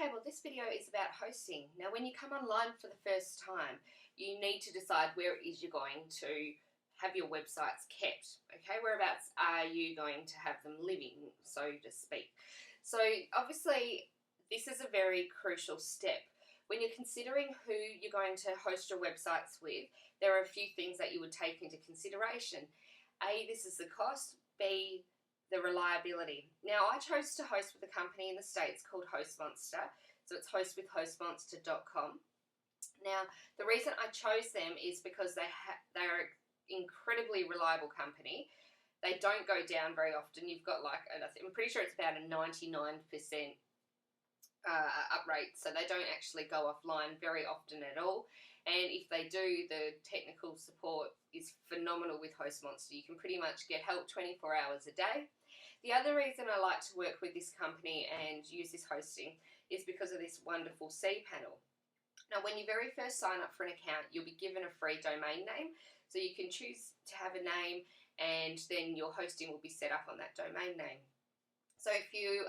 Okay, well this video is about hosting. Now when you come online for the first time, you need to decide where it is you're going to have your websites kept. Okay, whereabouts are you going to have them living, so to speak. So obviously this is a very crucial step. When you're considering who you're going to host your websites with, there are a few things that you would take into consideration. A, this is the cost. B, the reliability. Now, I chose to host with a company in the States called HostMonster. So it's hostwithhostmonster.com. Now, the reason I chose them is because they're an incredibly reliable company. They don't go down very often. You've got I'm pretty sure it's about a 99% up rate, so they don't actually go offline very often at all. And if they do, the technical support is phenomenal with HostMonster. You can pretty much get help 24 hours a day. The other reason I like to work with this company and use this hosting is because of this wonderful cPanel. Now, when you very first sign up for an account, you'll be given a free domain name. So you can choose to have a name and then your hosting will be set up on that domain name. So if you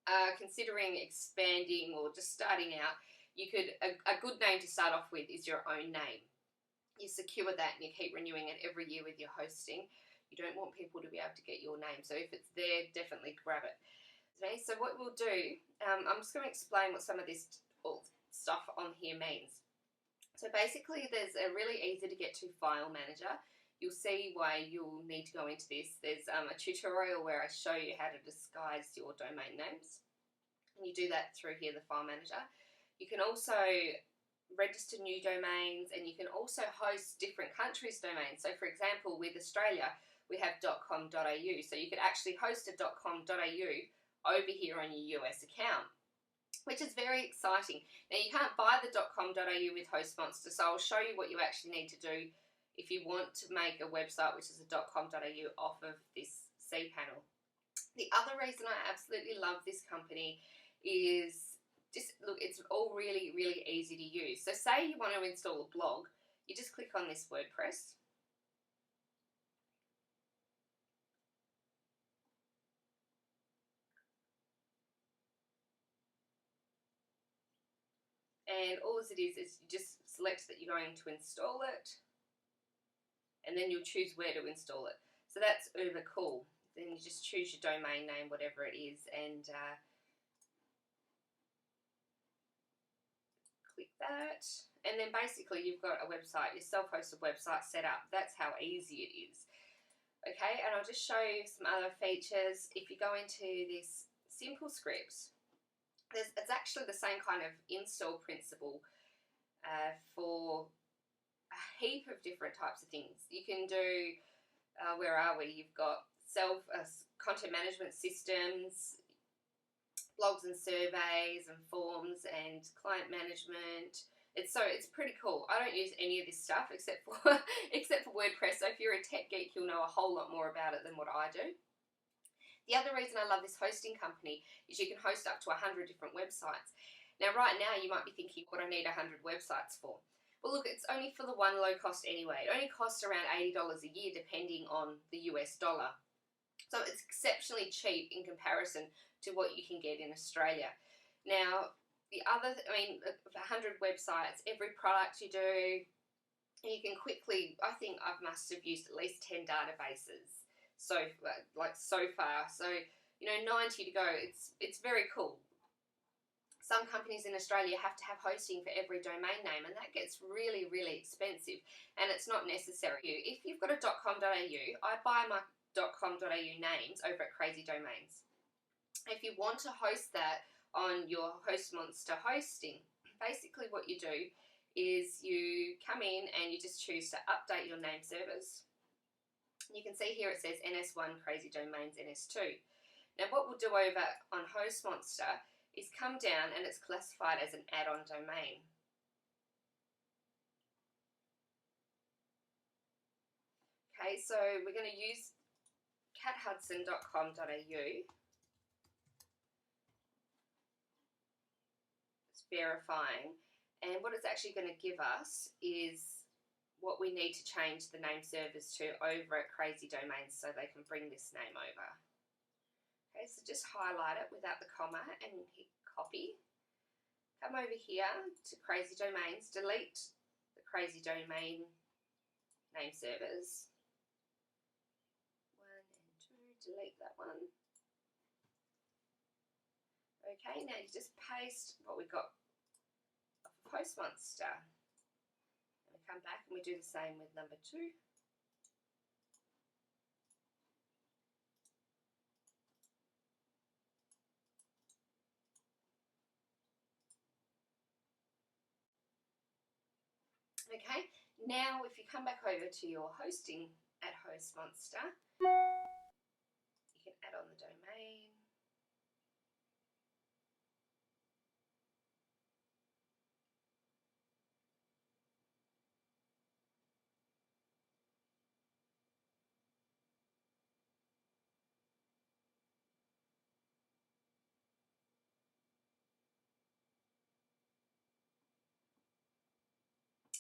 are considering expanding or just starting out, a good name to start off with is your own name. You secure that and you keep renewing it every year with your hosting. You don't want people to be able to get your name, so if it's there, definitely grab it. Okay, so what we'll do, I'm just going to explain what some of this stuff on here means. So basically there's a really easy to get to file manager. You'll see why you'll need to go into this. There's a tutorial where I show you how to disguise your domain names. And you do that through here, the file manager. You can also register new domains and you can also host different countries' domains. So for example, with Australia, we have .com.au. So you could actually host a .com.au over here on your US account, which is very exciting. Now you can't buy the .com.au with HostMonster, so I'll show you what you actually need to do if you want to make a website which is a .com.au off of this cPanel. The other reason I absolutely love this company is it's all really, really easy to use. So say you want to install a blog, you just click on this WordPress. And all it is you just select that you're going to install it, and then you'll choose where to install it. So that's uber cool. Then you just choose your domain name, whatever it is, and click that. And then basically you've got a website, your self-hosted website set up. That's how easy it is. Okay, and I'll just show you some other features. If you go into this simple scripts, it's actually the same kind of install principle for a heap of different types of things. You can do, where are we? You've got content management systems, blogs and surveys and forms and client management. It's pretty cool. I don't use any of this stuff except for WordPress. So if you're a tech geek, you'll know a whole lot more about it than what I do. The other reason I love this hosting company is you can host up to 100 different websites. Now, right now, you might be thinking, what do I need 100 websites for? Well, look, it's only for the one low cost anyway. It only costs around $80 a year, depending on the US dollar. So it's exceptionally cheap in comparison to what you can get in Australia. Now, 100 websites, every product you do, you can quickly, I think I must have used at least 10 databases. So far, so 90 to go. It's very cool. Some companies in Australia have to have hosting for every domain name, and that gets really, really expensive, and it's not necessary. If you've got a .com.au, I buy my .com.au names over at Crazy Domains. If you want to host that on your HostMonster hosting, basically what you do is you come in and you just choose to update your name servers. You can see here it says NS1 Crazy Domains NS2. Now what we'll do over on HostMonster is come down and it's classified as an add-on domain. Okay, so we're going to use cathudson.com.au. It's verifying, and what it's actually going to give us is what we need to change the name servers to over at Crazy Domains so they can bring this name over. Okay, so just highlight it without the comma and hit copy. come over here to Crazy Domains, delete the Crazy Domain name servers. 1 and 2, delete that one. Okay, now you just paste what we got off of Hostmonster. And we come back and we do the same with number 2. Okay, now if you come back over to your hosting at Hostmonster, you can add on the domain.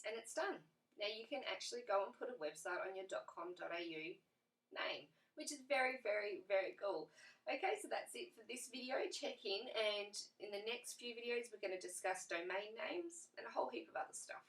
And it's done. Now you can actually go and put a website on your .com.au name, which is very, very, very cool. Okay, so that's it for this video. Check in, and in the next few videos we're going to discuss domain names and a whole heap of other stuff.